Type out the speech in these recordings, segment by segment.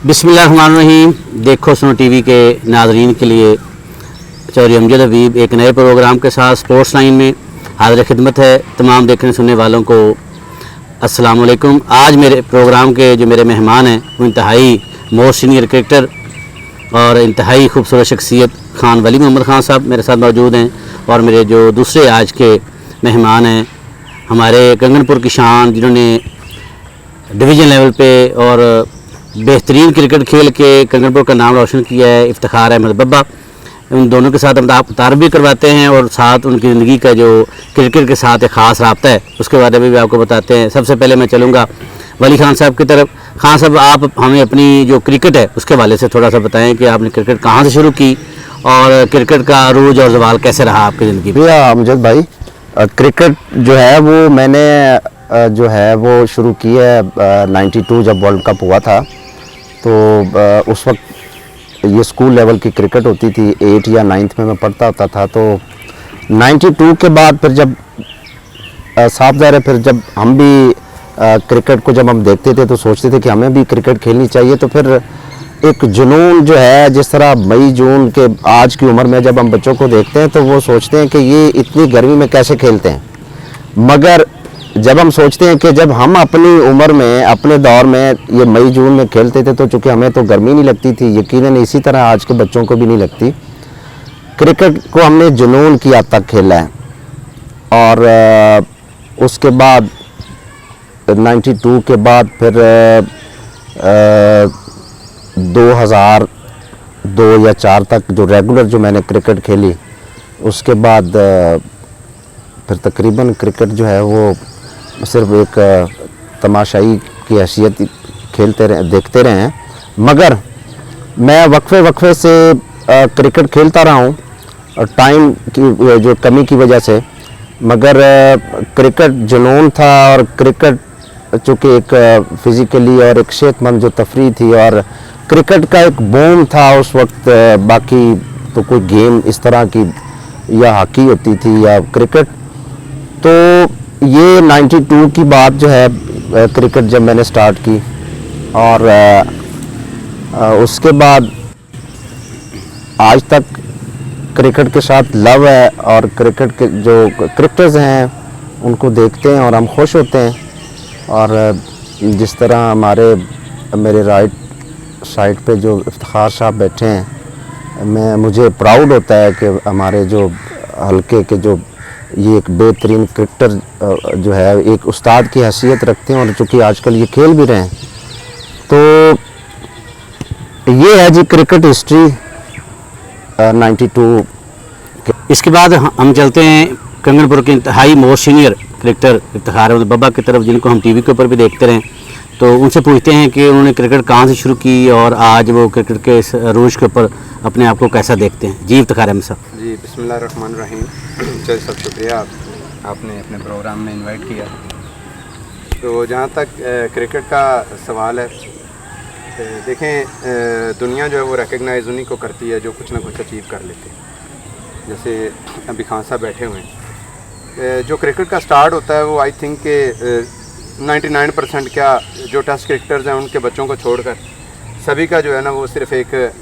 बिस्मिल्लाहिर्रहमानिर्रहीम। देखो सुनो टीवी के नाजरीन के लिए चौधरी अमजद हबीब एक नए प्रोग्राम के साथ स्पोर्ट्स लाइन में हाजिर खिदमत है। तमाम देखने सुनने वालों को अस्सलाम वालेकुम। आज मेरे प्रोग्राम के जो मेरे मेहमान हैं वो इंतहाई मोस्ट सीनियर क्रिकेटर और इंतहाई खूबसूरत शख्सियत खान वली मोहम्मद खान साहब मेरे साथ मौजूद हैं। और मेरे जो दूसरे आज के मेहमान हैं हमारे कंगनपुर की शान, जिन्होंने डिवीज़न लेवल पे और बेहतरीन क्रिकेट खेल के कंगनपुर का नाम रोशन किया है, इफ्तिखार अहमद बब्बा। उन दोनों के साथ हम तारुफ भी करवाते हैं और साथ उनकी ज़िंदगी का जो क्रिकेट के साथ एक ख़ास रब्ता है उसके बारे में भी आपको बताते हैं। सबसे पहले मैं चलूँगा वली खान साहब की तरफ। खान साहब, आप हमें अपनी जो क्रिकेट है उसके हवाले से थोड़ा सा बताएं कि आपने क्रिकेट कहाँ से शुरू की और क्रिकेट का अरूज और ज़वाल कैसे रहा आपकी ज़िंदगी में। भैया अमजद भाई, क्रिकेट जो है वो मैंने जो है वो शुरू की है 92 जब वर्ल्ड कप हुआ था। तो उस वक्त ये स्कूल लेवल की क्रिकेट होती थी, 8 या 9th में मैं पढ़ता होता था। तो 92 के बाद फिर जब साफ ज़ाहिर है, फिर जब हम भी क्रिकेट को जब हम देखते थे तो सोचते थे कि हमें भी क्रिकेट खेलनी चाहिए। तो फिर एक जुनून जो है, जिस तरह मई जून के आज की उम्र में जब हम बच्चों को देखते हैं तो वो सोचते हैं कि ये इतनी गर्मी में कैसे खेलते हैं। मगर जब हम सोचते हैं कि जब हम अपनी उम्र में, अपने दौर में ये मई जून में खेलते थे तो चूँकि हमें तो गर्मी नहीं लगती थी, यकीनन इसी तरह आज के बच्चों को भी नहीं लगती। क्रिकेट को हमने जुनून की हद तक खेला है। और उसके बाद 92 के बाद फिर 2002 या 4 तक जो रेगुलर जो मैंने क्रिकेट खेली, उसके बाद फिर तकरीबन क्रिकेट जो है वो सिर्फ एक तमाशाई की हैसियत खेलते रहे, देखते रहे हैं। मगर मैं वक्फे से क्रिकेट खेलता रहा हूँ टाइम की जो कमी की वजह से। मगर क्रिकेट जुनून था और क्रिकेट चूँकि एक फ़िज़िकली और एक सेहतमंद जो तफरीह थी और क्रिकेट का एक बूम था उस वक्त। बाकी तो कोई गेम इस तरह की या हॉकी होती थी या क्रिकेट। तो ये 92 की बात जो है क्रिकेट जब मैंने स्टार्ट की और उसके बाद आज तक क्रिकेट के साथ लव है। और क्रिकेट के जो क्रिकेटर्स हैं उनको देखते हैं और हम खुश होते हैं। और जिस तरह मेरे राइट साइड पे जो इफ्तिखार साहब बैठे हैं, मुझे प्राउड होता है कि हमारे जो हल्के के जो ये एक बेहतरीन क्रिकेटर जो है एक उस्ताद की हैसियत रखते हैं और चूँकि आजकल ये खेल भी रहे हैं। तो ये है जी क्रिकेट हिस्ट्री 92। इसके बाद हम चलते हैं कंगनपुर के इंतहाई most senior cricketer Iftikhar Ahmed Babba की तरफ, जिनको हम टीवी के ऊपर भी देखते रहे। तो उनसे पूछते हैं कि उन्होंने क्रिकेट कहाँ से शुरू की और आज वो क्रिकेट के इस अरूज के ऊपर अपने आप को कैसा देखते हैं। जी इफ्तिखार अहमद साहब। जी बिस्मिल्लाहिर्रहमानिर्रहीम। चलिए, सब शुक्रिया आपने अपने प्रोग्राम में इनवाइट किया। तो जहाँ तक क्रिकेट का सवाल है, देखें दुनिया जो है वो रिकग्नाइज़ उन्हीं को करती है जो कुछ ना कुछ अचीव कर लेते हैं। जैसे अभी खान साहब बैठे हुए हैं, जो क्रिकेट का स्टार्ट होता है वो आई थिंक के 99% क्या जो टेस्ट क्रिकेटर्स हैं उनके बच्चों को छोड़कर सभी का जो है ना वो सिर्फ एक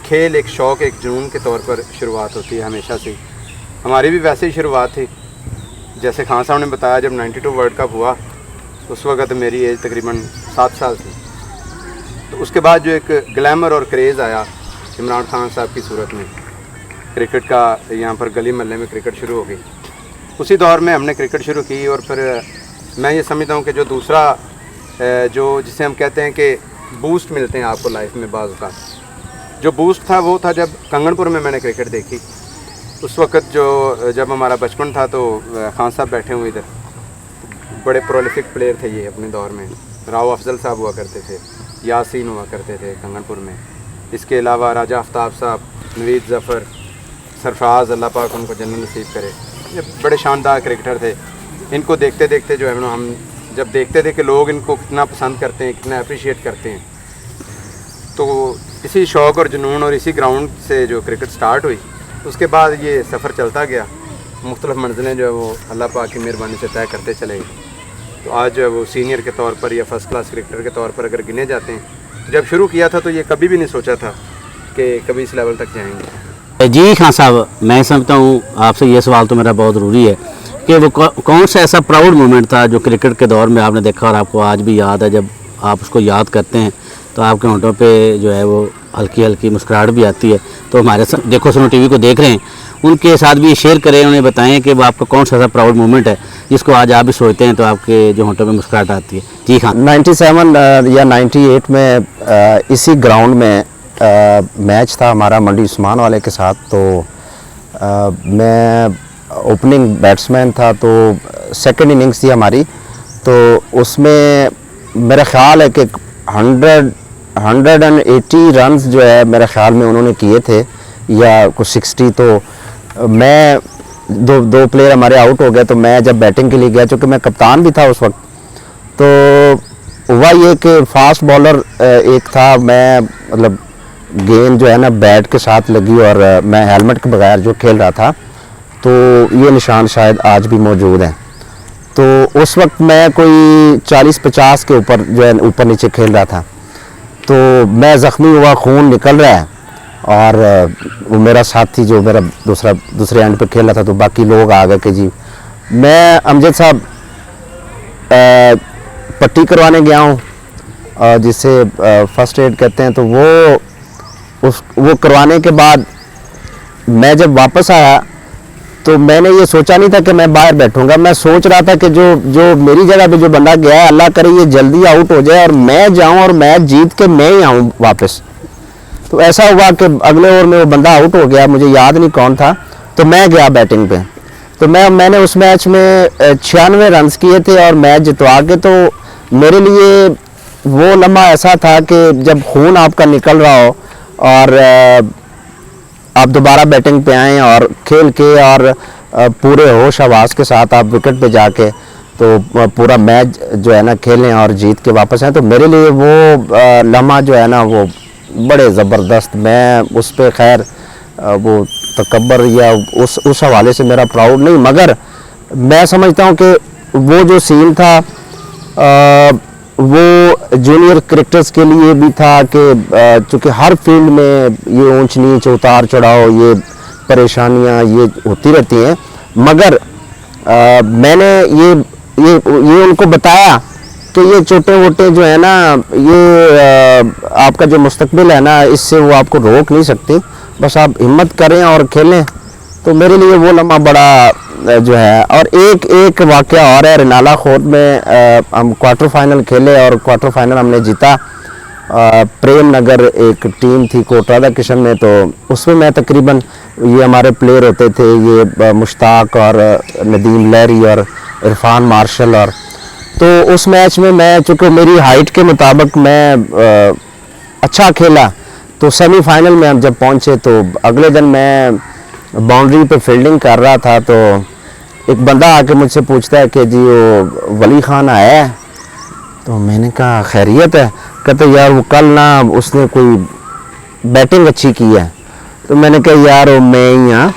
खेल, एक शौक़, एक जुनून के तौर पर शुरुआत होती है हमेशा से। हमारी भी वैसे ही शुरुआत थी। जैसे खान साहब ने बताया, जब 92 वर्ल्ड कप हुआ उस वक़्त मेरी एज तकरीबन 7 साल थी। तो उसके बाद जो एक ग्लैमर और क्रेज़ आया इमरान खान साहब की सूरत में, क्रिकेट का यहाँ पर गली महल्ले में क्रिकेट शुरू हो गई। उसी दौर में हमने क्रिकेट शुरू की। और फिर मैं ये समझता हूँ कि जो दूसरा जो जिसे हम कहते हैं कि बूस्ट मिलते हैं आपको लाइफ में, बाज़ का जो बूस्ट था वो था जब कंगनपुर में मैंने क्रिकेट देखी। उस वक़्त जब हमारा बचपन था तो खान साहब बैठे हुए इधर, बड़े प्रोलिफिक प्लेयर थे ये अपने दौर में। राव अफजल साहब हुआ करते थे, यासीन हुआ करते थे कंगनपुर में। इसके अलावा राजा आफ्ताब साहब, नवीद ज़फ़र, सरफराज, अल्लाह पाक उनको जन्नत नसीब करे, ये बड़े शानदार क्रिकेटर थे। इनको देखते देखते जो है ना हम जब देखते थे कि लोग इनको कितना पसंद करते हैं, कितना अप्रिशिएट करते हैं, तो इसी शौक़ और जुनून और इसी ग्राउंड से जो क्रिकेट स्टार्ट हुई, उसके बाद ये सफ़र चलता गया। मुख्तलिफ़ मंजिलें जो है वो अल्लाह पाक की मेहरबानी से तय करते चले गए। तो आज जो है वो सीनियर के तौर पर या फर्स्ट क्लास क्रिकेटर के तौर पर अगर गिने जाते हैं जब शुरू किया था तो ये कभी भी नहीं सोचा था कि कभी इस लेवल तक जाएंगे। जी खान साहब, मैं समझता हूँ आपसे ये सवाल तो मेरा बहुत ज़रूरी है कि वो कौन सा ऐसा प्राउड मोमेंट था जो क्रिकेट के दौर में आपने देखा और आपको आज भी याद है, जब आप उसको याद करते हैं तो आपके होंठों पे जो है वो हल्की हल्की मुस्कुराहट भी आती है। तो हमारे देखो सुनो टीवी को देख रहे हैं, उनके साथ भी शेयर करें, उन्हें बताएं कि वो आपका कौन सा ऐसा प्राउड मोमेंट है जिसको आज आप भी सोचते हैं तो आपके जो होंठों पे मुस्कुराहट आती है। जी हाँ, 97 या 98 में इसी ग्राउंड में मैच था हमारा मंडी उस्मान वाले के साथ। तो मैं ओपनिंग बैट्समैन था, तो सेकंड इनिंग्स थी हमारी। तो उसमें मेरा ख्याल है कि 180 रन्स जो है मेरे ख्याल में उन्होंने किए थे या कुछ 60। तो मैं दो प्लेयर हमारे आउट हो गए, तो मैं जब बैटिंग के लिए गया, चूँकि मैं कप्तान भी था उस वक्त, तो हुआ ये कि फास्ट बॉलर एक था, मैं मतलब गेंद जो है ना बैट के साथ लगी और मैं हेलमेट के बगैर जो खेल रहा था, तो ये निशान शायद आज भी मौजूद हैं। तो उस वक्त मैं कोई 40-50 के ऊपर जो है ऊपर नीचे खेल रहा था। तो मैं ज़ख्मी हुआ, खून निकल रहा है, और वो मेरा साथी जो मेरा दूसरे एंड पे खेल रहा था, तो बाकी लोग आ गए कि जी मैं अमजद साहब पट्टी करवाने गया हूँ, जिसे फर्स्ट एड कहते हैं। तो वो करवाने के बाद मैं जब वापस आया तो मैंने ये सोचा नहीं था कि मैं बाहर बैठूंगा। मैं सोच रहा था कि जो मेरी जगह पे जो बंदा गया है, अल्लाह करे ये जल्दी आउट हो जाए और मैं जाऊं और मैच जीत के मैं ही आऊं वापस। तो ऐसा हुआ कि अगले ओवर में वो बंदा आउट हो गया, मुझे याद नहीं कौन था, तो मैं गया बैटिंग पे। तो मैंने उस मैच में 96 रन्स किए थे और मैच जितवा के। तो मेरे लिए वो लम्हा ऐसा था कि जब खून आपका निकल रहा हो और आप दोबारा बैटिंग पे आएँ और खेल के और पूरे होश आवाज़ के साथ आप विकेट पे जाके तो पूरा मैच जो है ना खेलें और जीत के वापस आएँ, तो मेरे लिए वो लम्हा जो है ना वो बड़े ज़बरदस्त। मैं उस पर खैर वो तकब्बर या उस हवाले से मेरा प्राउड नहीं, मगर मैं समझता हूँ कि वो जो सीन था वो जूनियर क्रिकेटर्स के लिए भी था कि चूँकि हर फील्ड में ये ऊंच नीच उतार चढ़ाव ये परेशानियां ये होती रहती हैं, मगर मैंने ये उनको बताया कि ये छोटे मोटे जो है ना ये आपका जो मुस्तकबिल है ना, इससे वो आपको रोक नहीं सकती, बस आप हिम्मत करें और खेलें। तो मेरे लिए वो लम्हा बड़ा जो है। और एक वाक़या और है, रिनाला खोट में हम क्वार्टर फाइनल खेले और क्वार्टर फाइनल हमने जीता। प्रेम नगर एक टीम थी कोट राधा किशन में, तो उसमें मैं तकरीबन ये हमारे प्लेयर होते थे, ये मुश्ताक और नदीम लहरी और इरफान मार्शल। और तो उस मैच में मैं चूँकि मेरी हाइट के मुताबिक मैं अच्छा खेला, तो सेमीफाइनल में हम जब पहुँचे तो अगले दिन मैं बाउंड्री पे फील्डिंग कर रहा था, तो एक बंदा आके मुझसे पूछता है कि जी वो वली खान आया है। तो मैंने कहा खैरियत है? कहते यार वो कल ना उसने कोई बैटिंग अच्छी की है। तो मैंने कहा यार वो मैं ही हाँ।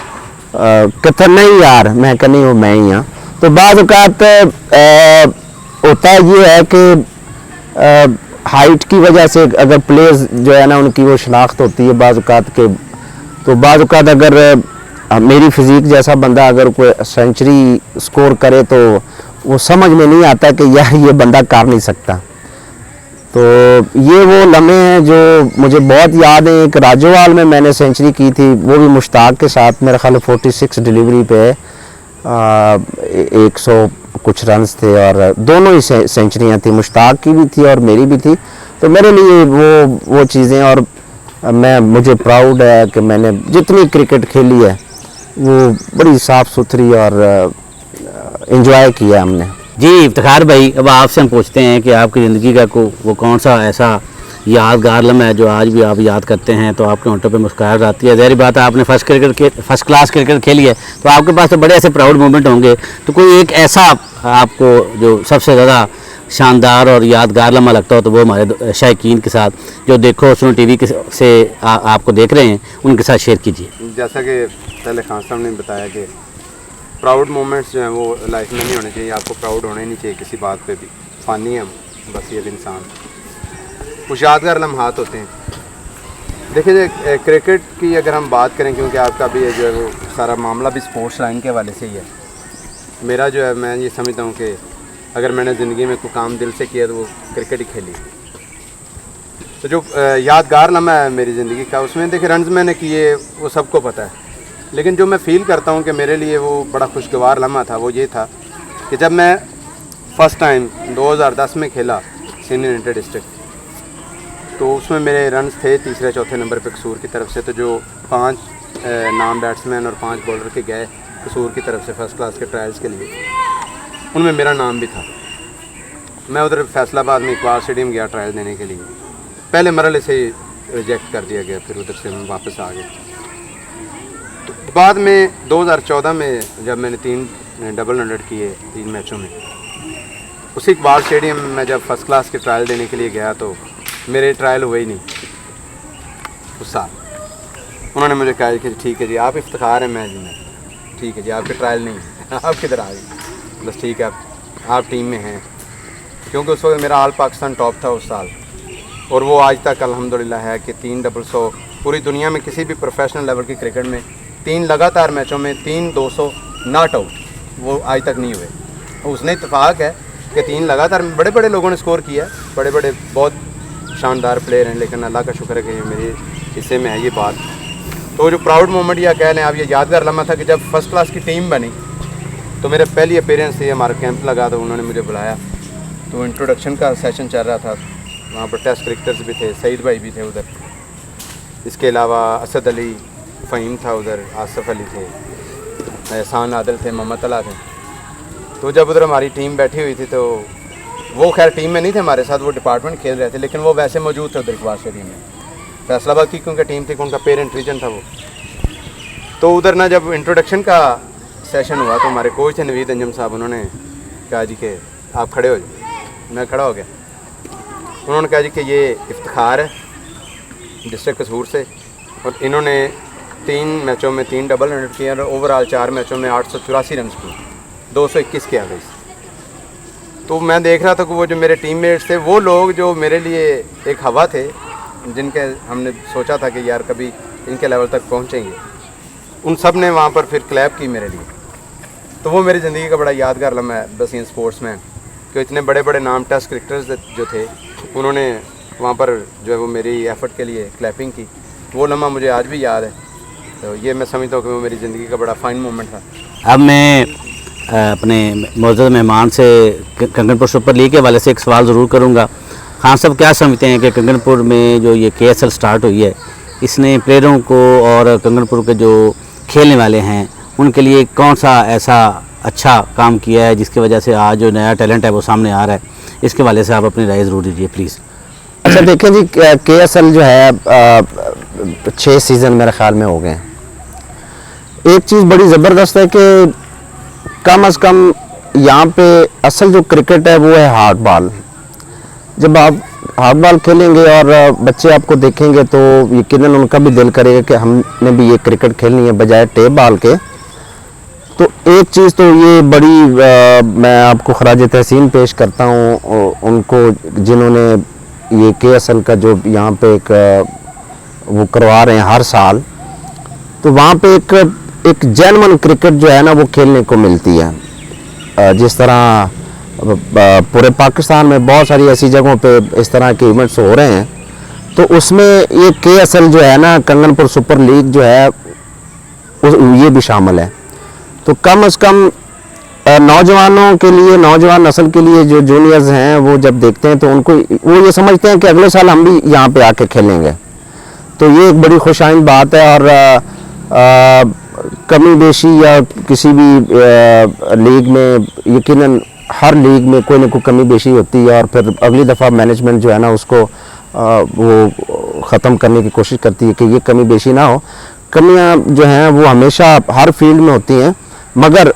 कहता नहीं यार, मैं कहा नहीं वो मैं ही हाँ। तो बाज़ औक़ात होता ये है कि हाइट की वजह से अगर प्लेयर्स जो है ना उनकी वो शनाख्त होती है बाज़ औक़ात के, तो बाज़ औक़ात अगर मेरी फिज़ीक जैसा बंदा अगर कोई सेंचुरी स्कोर करे तो वो समझ में नहीं आता कि यार ये बंदा कर नहीं सकता। तो ये वो लम्हे हैं जो मुझे बहुत याद है। एक राजोवाल में मैंने सेंचुरी की थी, वो भी मुश्ताक के साथ, मेरा ख्याल 46 डिलीवरी पे 100 कुछ रन्स थे और दोनों ही सेंचुरियाँ थी, मुश्ताक की भी थी और मेरी भी थी। तो मेरे लिए वो चीज़ें, और मुझे प्राउड है कि मैंने जितनी क्रिकेट खेली है वो बड़ी साफ़ सुथरी और एंजॉय किया हमने। जी इफ्तिखार भाई, अब आपसे हम पूछते हैं कि आपकी ज़िंदगी का वो कौन सा ऐसा यादगार लम्हा है जो आज भी आप याद करते हैं तो आपके होंठों पे मुस्कुराहट आती है। ज़ाहिर बात है आपने फर्स्ट क्लास क्रिकेट खेली है, तो आपके पास तो बड़े ऐसे प्राउड मोमेंट होंगे। तो कोई एक ऐसा आपको जो सबसे ज़्यादा शानदार और यादगार लम्हा लगता हो तो वो हमारे शायकीन के साथ जो देखो सुनो टीवी से आपको देख रहे हैं उनके साथ शेयर कीजिए। जैसा कि पहले खान साहब ने बताया कि प्राउड मोमेंट्स जो हैं वो लाइफ में नहीं होने चाहिए, आपको प्राउड होना ही नहीं चाहिए किसी बात पे भी। फ़ानी है हम, बस ये इंसान। कुछ यादगार लम्हात होते हैं। देखिए क्रिकेट की अगर हम बात करें, क्योंकि आपका भी जो है वो सारा मामला भी स्पोर्ट्स लाइन के हवाले से ही है, मेरा जो है मैं ये समझता हूँ कि अगर मैंने ज़िंदगी में कोई काम दिल से किया तो वो क्रिकेट ही खेली। तो जो यादगार लम्हा है मेरी ज़िंदगी का, उसमें देखिए रन्स मैंने किए वो सबको पता है, लेकिन जो मैं फ़ील करता हूँ कि मेरे लिए वो बड़ा खुशगवार लम्हा था, वो ये था कि जब मैं फ़र्स्ट टाइम 2010 में खेला सीनियर इंटर डिस्ट्रिक्ट, तो उसमें मेरे रन्स थे तीसरे चौथे नंबर पे कसूर की तरफ से। तो जो 5 नाम बैट्समैन और 5 बॉलर के गए कसूर की तरफ से फ़र्स्ट क्लास के ट्रायल्स के लिए, उनमें मेरा नाम भी था। मैं उधर फैसलाबाद में इकबाल स्टेडियम गया ट्रायल देने के लिए, पहले मरहले से ही रिजेक्ट कर दिया गया, फिर उधर से हम वापस आ गए। तो बाद में 2014 में जब मैंने 3 डबल 100 किए 3 मैचों में, उसी इकबाल स्टेडियम में जब फर्स्ट क्लास के ट्रायल देने के लिए गया तो मेरे ट्रायल हुए ही नहीं उस साल। उन्होंने मुझे कहा कि ठीक है जी आप इफ्तिखार हैं मैच में, ठीक है जी आपके ट्रायल नहीं है, आप किधर आ गए, बस ठीक है आप टीम में हैं। क्योंकि उस वक्त मेरा ऑल पाकिस्तान टॉप था उस साल, और वो आज तक अल्हम्दुलिल्लाह है कि 3 डबल 100 पूरी दुनिया में किसी भी प्रोफेशनल लेवल की क्रिकेट में 3 लगातार मैचों में 3 200 नॉट आउट वो आज तक नहीं हुए। उसने इत्तेफाक है कि 3 लगातार बड़े बड़े लोगों ने स्कोर किया, बड़े बड़े बहुत शानदार प्लेयर हैं, लेकिन अल्लाह का शुक्र है कि मेरे हिस्से में है ये बात। तो जो प्राउड मोमेंट या कह लें आप, ये यादगार लम्हा था कि जब फर्स्ट क्लास की टीम बनी तो मेरे पहली अपीयरेंस थी, हमारा कैंप लगा तो उन्होंने मुझे बुलाया, तो इंट्रोडक्शन का सेशन चल रहा था, वहाँ पर टेस्ट क्रिकेटर्स भी थे, सईद भाई भी थे उधर, इसके अलावा असद अली फ़हीम था उधर, आसिफ अली थे, एहसान आदिल थे, मोहम्मद अला थे। तो जब उधर हमारी टीम बैठी हुई थी तो वो खैर टीम में नहीं थे हमारे साथ, वो डिपार्टमेंट खेल रहे थे, लेकिन वो वैसे मौजूद थे उधर इकबाल स्टेडियम में। फैसलाबाद की क्योंकि टीम थी, उनका पेरेंट रीजन था वो। तो उधर ना जब इंट्रोडक्शन का सेशन हुआ तो हमारे कोच थे नवीद अंजम साहब, उन्होंने कहा जी कि आप खड़े हो जाए। मैं खड़ा हो गया। उन्होंने कहा जी कि ये इफ्तिखार है डिस्ट्रिक्ट कसूर से, और इन्होंने 3 मैचों में 3 डबल 100 किए और ओवरऑल 4 मैचों में 884 रन किए, 221 के एवरेज। तो मैं देख रहा था कि वो जो मेरे टीममेट्स थे, वो लोग जो मेरे लिए एक हवा थे, जिनके हमने सोचा था कि यार कभी इनके लेवल तक पहुंचेंगे, उन सब ने वहाँ पर फिर क्लैप की मेरे लिए। तो वो मेरी ज़िंदगी का बड़ा यादगार लम्हा है बस इन स्पोर्ट्स में, कि इतने बड़े बड़े नाम टेस्ट क्रिकेटर्स जो थे उन्होंने वहाँ पर जो है वो मेरी एफ़र्ट के लिए क्लैपिंग की। वो लम्हा मुझे आज भी याद है। तो ये मैं समझता हूँ कि वो मेरी ज़िंदगी का बड़ा फाइन मोमेंट था। अब मैं अपने मौजूद मेहमान से कंगनपुर सुपर लीग के हवाले से एक सवाल ज़रूर करूँगा। खान साहब क्या समझते हैं कि कंगनपुर में जो ये KSL स्टार्ट हुई है, इसने प्लेयरों को और कंगनपुर के जो खेलने वाले हैं उनके लिए कौन सा ऐसा अच्छा काम किया है जिसकी वजह से आज जो नया टैलेंट है वो सामने आ रहा है? इसके हवाले से आप अपनी राय ज़रूर दीजिए प्लीज़। अच्छा देखें जी, KSL जो है 6 सीज़न मेरे ख्याल में हो गए हैं। एक चीज़ बड़ी ज़बरदस्त है कि कम से कम यहाँ पे असल जो क्रिकेट है वो है हार्ड बॉल। जब आप हार्ड बॉल खेलेंगे और बच्चे आपको देखेंगे तो यकीनन उनका भी दिल करेगा कि हमने भी ये क्रिकेट खेलनी है बजाय टेप बॉल के। तो एक चीज़ तो ये बड़ी मैं आपको खराज तहसीन पेश करता हूँ उनको, जिन्होंने ये KSL का जो यहाँ पे एक वो करवा रहे हैं हर साल। तो वहाँ पे एक जेन्युइन क्रिकेट जो है ना वो खेलने को मिलती है। जिस तरह पूरे पाकिस्तान में बहुत सारी ऐसी जगहों पे इस तरह के इवेंट्स हो रहे हैं, तो उसमें ये KSL जो है ना, कंगनपुर सुपर लीग जो है ये भी शामिल है। तो कम से कम नौजवानों के लिए, नौजवान नस्ल के लिए जो जूनियर्स हैं वो जब देखते हैं तो उनको वो ये समझते हैं कि अगले साल हम भी यहाँ पे आके खेलेंगे। तो ये एक बड़ी खुशाइन बात है। और कमी बेशी या किसी भी लीग में, यकीनन हर लीग में कोई ना कोई कमी बेशी होती है, और फिर अगली दफ़ा मैनेजमेंट जो है ना उसको वो ख़त्म करने की कोशिश करती है कि ये कमी बेशी ना हो। कमियां जो हैं वो हमेशा हर फील्ड में होती हैं, मगर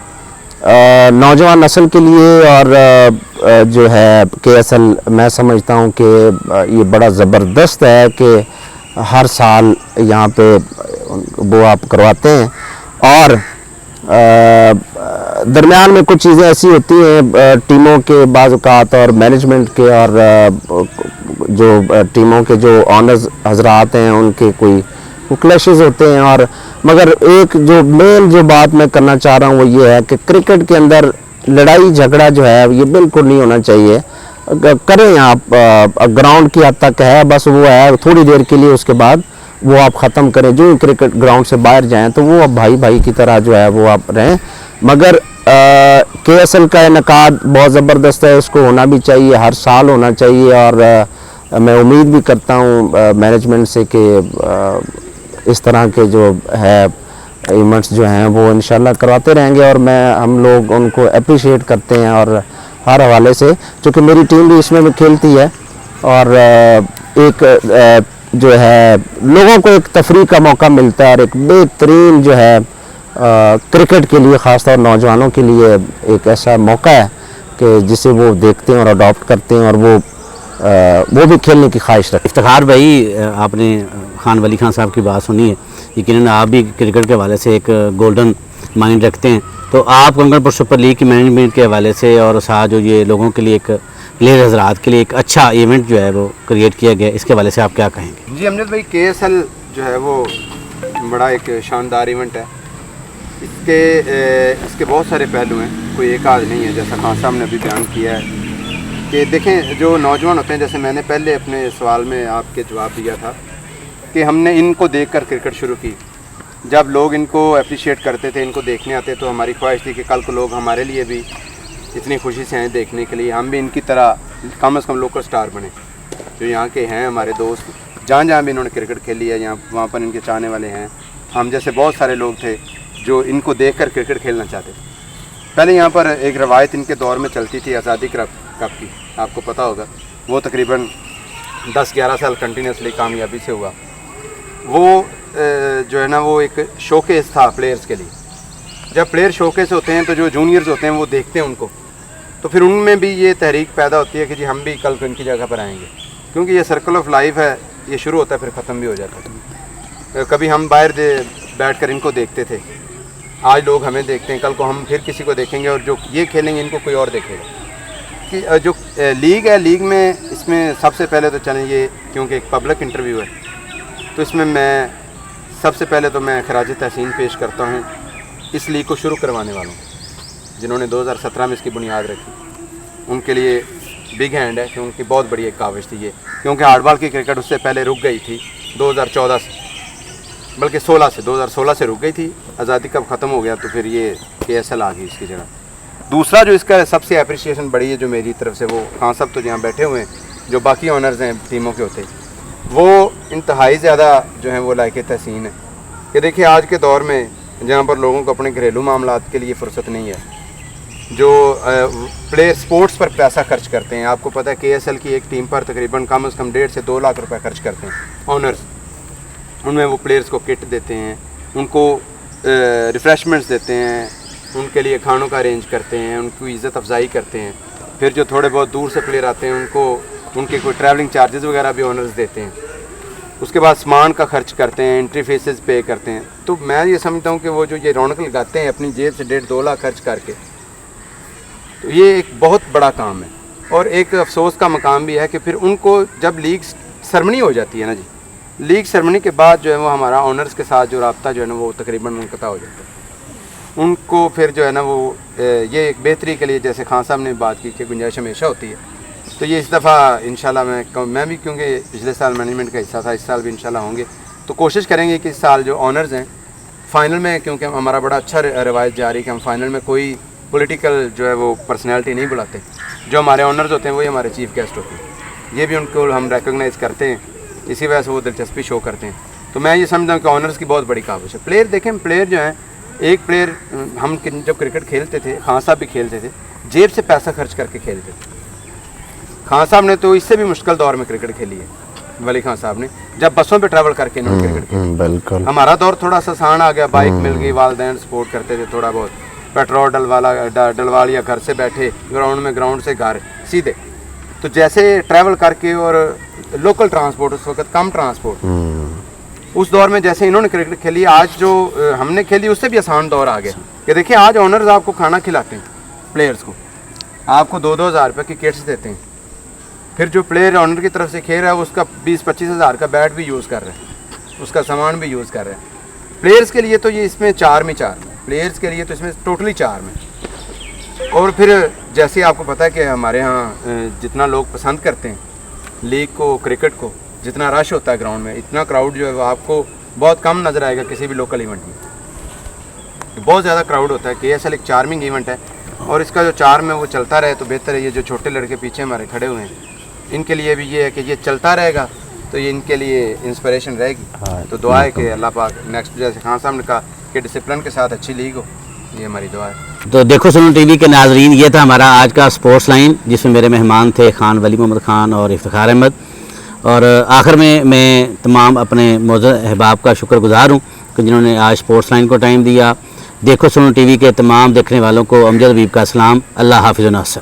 नौजवान नस्ल के लिए और जो है KSL मैं समझता हूँ कि ये बड़ा ज़बरदस्त है कि हर साल यहाँ पे वो आप करवाते हैं। और दरमियान में कुछ चीज़ें ऐसी होती हैं टीमों के बाज़ औक़ात और मैनेजमेंट के और जो टीमों के जो ऑनर्स हजरात हैं उनके कोई क्लैशेस होते हैं। और मगर एक जो मेन जो बात मैं करना चाह रहा हूँ वो ये है कि क्रिकेट के अंदर लड़ाई झगड़ा जो है ये बिल्कुल नहीं होना चाहिए। करें आप ग्राउंड की हद तक है, बस वो है थोड़ी देर के लिए, उसके बाद वो आप ख़त्म करें। जो क्रिकेट ग्राउंड से बाहर जाएं तो वो अब भाई भाई की तरह जो है वो आप रहें। मगर KSL का इनकाद बहुत ज़बरदस्त है, उसको होना भी चाहिए, हर साल होना चाहिए। और मैं उम्मीद भी करता हूँ मैनेजमेंट से कि इस तरह के जो है इवेंट्स जो हैं वो इंशाल्लाह करवाते रहेंगे। और हम लोग उनको अप्रिशिएट करते हैं और हर हवाले से, क्योंकि मेरी टीम भी इसमें भी खेलती है। और एक जो है लोगों को एक तफरीह का मौका मिलता है और एक बेहतरीन जो है क्रिकेट के लिए ख़ासतौर नौजवानों के लिए एक ऐसा मौका है कि जिसे वो देखते हैं और अडॉप्ट करते हैं और वो भी खेलने की ख्वाहिश रखते हैं। इफ्तिखार भाई, आपने खान वली खान साहब की बात सुनी है, यकीनन आप भी क्रिकेट के हवाले से एक गोल्डन माइंड रखते हैं। तो आप कंगनपुर सुपर लीग की मैनेजमेंट के हवाले से और साथ जो ये लोगों के लिए एक प्लेयर हजरात के लिए एक अच्छा इवेंट जो है वो क्रिएट किया गया, इसके हवाले से आप क्या कहेंगे? जी अमजद भाई, KSL जो है वो बड़ा एक शानदार इवेंट है। इसके बहुत सारे पहलू हैं, कोई एक आध नहीं है। जैसा खान साहब ने अभी बयान किया है कि देखें जो नौजवान होते हैं, जैसे मैंने पहले अपने सवाल में आपके जवाब दिया था कि हमने इनको देखकर क्रिकेट शुरू की। जब लोग इनको अप्रिशिएट करते थे, इनको देखने आते, तो हमारी ख्वाहिश थी कि कल को लोग हमारे लिए भी इतनी खुशी से आए देखने के लिए, हम भी इनकी तरह कम से कम लोकल स्टार बने। जो यहाँ के हैं हमारे दोस्त, जहाँ जहाँ भी इन्होंने क्रिकेट खेली है, यहाँ वहाँ पर इनके चाहने वाले हैं। हम जैसे बहुत सारे लोग थे जो इनको देखकर क्रिकेट खेलना चाहते थे। पहले यहाँ पर एक रवायत इनके दौर में चलती थी आज़ादी कप की, आपको पता होगा। वो तकरीबन 10-11 साल कंटिन्यूसली कामयाबी से हुआ। वो जो है ना वो एक शोकेस था प्लेयर्स के लिए। जब प्लेयर शोकेस होते हैं तो जो जूनियर्स होते हैं वो देखते हैं उनको, तो फिर उनमें भी ये तहरीक पैदा होती है कि जी हम भी कल को इनकी जगह पर आएंगे। क्योंकि ये सर्कल ऑफ लाइफ है, ये शुरू होता है फिर ख़त्म भी हो जाता है। कभी हम बाहर बैठ कर इनको देखते थे, आज लोग हमें देखते हैं, कल को हम फिर किसी को देखेंगे और जो ये खेलेंगे इनको कोई और देखेगा। कि जो लीग है, लीग में इसमें सबसे पहले तो चलें ये, क्योंकि एक पब्लिक इंटरव्यू है, तो इसमें मैं सबसे पहले तो मैं खराज तहसीन पेश करता हूँ इस लीग को शुरू करवाने वालों को, जिन्होंने 2017 में इसकी बुनियाद रखी। उनके लिए बिग हैंड है, क्योंकि बहुत बड़ी एक काविश थी ये। क्योंकि हार्डबॉल की क्रिकेट उससे पहले रुक गई थी 2014 से, बल्कि 2016 से रुक गई थी। आज़ादी कब ख़त्म हो गया तो फिर ये KSL आ गई इसकी जगह। दूसरा जो इसका सबसे अप्रिशिएशन बड़ी है जो मेरी तरफ से, वो खान साहब तो यहाँ बैठे हुए हैं, जो बाकी ऑनर्स हैं टीमों के होते, वो इंतहाई ज़्यादा जो है वो लायक तहसीन है। कि देखिए आज के दौर में जहाँ पर लोगों को अपने घरेलू मामलात के लिए फ़ुर्सत नहीं है, जो प्लेयर स्पोर्ट्स पर पैसा खर्च करते हैं। आपको पता है KSL की एक टीम पर तकरीबन कम से कम 1.5 से 2 लाख रुपए खर्च करते हैं ऑनर्स। उनमें वो प्लेयर्स को किट देते हैं, उनको रिफ़्रेशमेंट्स देते हैं, उनके लिए खानों का अरेंज करते हैं, उनकी इज़्ज़त अफजाई करते हैं। फिर जो थोड़े बहुत दूर से प्लेयर आते हैं उनको उनके कोई ट्रैवलिंग चार्जेस वगैरह भी ऑनर्स देते हैं। उसके बाद सामान का खर्च करते हैं, एंट्री फीसेस पे करते हैं। तो मैं ये समझता हूँ कि वो जो ये रौनक लगाते हैं अपनी जेब से 1.5-2 लाख खर्च करके, तो ये एक बहुत बड़ा काम है। और एक अफसोस का मकाम भी है कि फिर उनको जब लीग सरमनी हो जाती है ना जी, लीग सरमनी के बाद जो है वो हमारा ऑनर्स के साथ जो रब्ता जो है ना वो तकरीबन मुनक़ता हो जाता है। उनको फिर जो है ना वो ये एक बेहतरी के लिए, जैसे खान साहब ने बात की कि गुंजाइश हमेशा होती है, तो ये इस दफ़ा इंशाल्लाह मैं भी, क्योंकि पिछले साल मैनेजमेंट का हिस्सा था, इस साल भी इंशाल्लाह होंगे, तो कोशिश करेंगे कि इस साल जो ऑनर्स हैं फ़ाइनल में, क्योंकि हमारा बड़ा अच्छा रवायत जारी है कि हम फ़ाइनल में कोई पॉलिटिकल जो है वो पर्सनैलिटी नहीं बुलाते। जो हमारे ऑनर्स होते हैं वही हमारे चीफ गेस्ट होते हैं, ये भी उनको हम रिकॉग्नाइज़ करते हैं, इसी वजह से वो दिलचस्पी शो करते हैं। तो मैं ये समझता हूँ कि ऑनर्स की बहुत बड़ी काविश है। प्लेयर देखें, प्लेयर जो हैं, एक प्लेयर हम जब क्रिकेट खेलते थे, खान साहब भी खेलते थे, जेब से पैसा खर्च करके खेलते थे। खान साहब ने तो इससे भी मुश्किल दौर में क्रिकेट खेली है, वली खान साहब ने, जब बसों पे ट्रैवल करके इन्होंने क्रिकेट खेली। बिल्कुल। हमारा दौर थोड़ा सा आसान आ गया, बाइक मिल गई, वालिदैन सपोर्ट करते थे, थोड़ा बहुत पेट्रोल डलवा लिया, घर से बैठे ग्राउंड से घर सीधे। तो जैसे ट्रैवल करके, और लोकल ट्रांसपोर्ट उस वक्त कम ट्रांसपोर्ट, उस दौर में जैसे इन्होंने क्रिकेट खेली, आज जो हमने खेली उससे भी आसान दौर आ गया कि देखिए आज ऑनर्स आपको खाना खिलाते हैं, प्लेयर्स को आपको 2-2 हज़ार रुपये की किट्स देते हैं, फिर जो प्लेयर ऑनर की तरफ से खेल रहा है उसका 20-25 हज़ार का बैट भी यूज़ कर रहा है, उसका सामान भी यूज़ कर रहा है। प्लेयर्स के लिए तो ये इसमें 4 में प्लेयर्स के लिए तो इसमें टोटली 4 में। और फिर जैसे आपको पता है कि हमारे यहाँ जितना लोग पसंद करते हैं लीग को, क्रिकेट को, जितना रश होता है ग्राउंड में, इतना क्राउड जो है वो आपको बहुत कम नज़र आएगा किसी भी लोकल इवेंट में। बहुत ज़्यादा क्राउड होता है। KSL एक चार्मिंग इवेंट है और इसका जो चार्म है वो चलता रहे तो बेहतर है। ये जो छोटे लड़के पीछे हमारे खड़े हुए हैं इनके लिए भी ये है कि ये चलता रहेगा तो ये इनके लिए इंस्पिरेशन रहेगी। तो दुआ है कि अल्लाह पाक नेक्स्ट जैसे खान साहब ने कहा कि डिसिप्लिन के साथ अच्छी लीग हो, ये हमारी दुआ है। तो देखो सुनो टीवी के नाजरीन, ये था हमारा आज का स्पोर्ट्स लाइन जिसमें मेरे मेहमान थे खान वली मोहम्मद खान और इफ्तिखार अहमद। और आखिर में मैं तमाम अपने मौजूद अहबाब का शुक्रगुजार हूँ कि जिन्होंने आज स्पोर्ट्स लाइन को टाइम दिया। देखो सुनो टीवी के तमाम देखने वालों को अमजद हबीब का सलाम। अल्लाह हाफिज़ व नासर।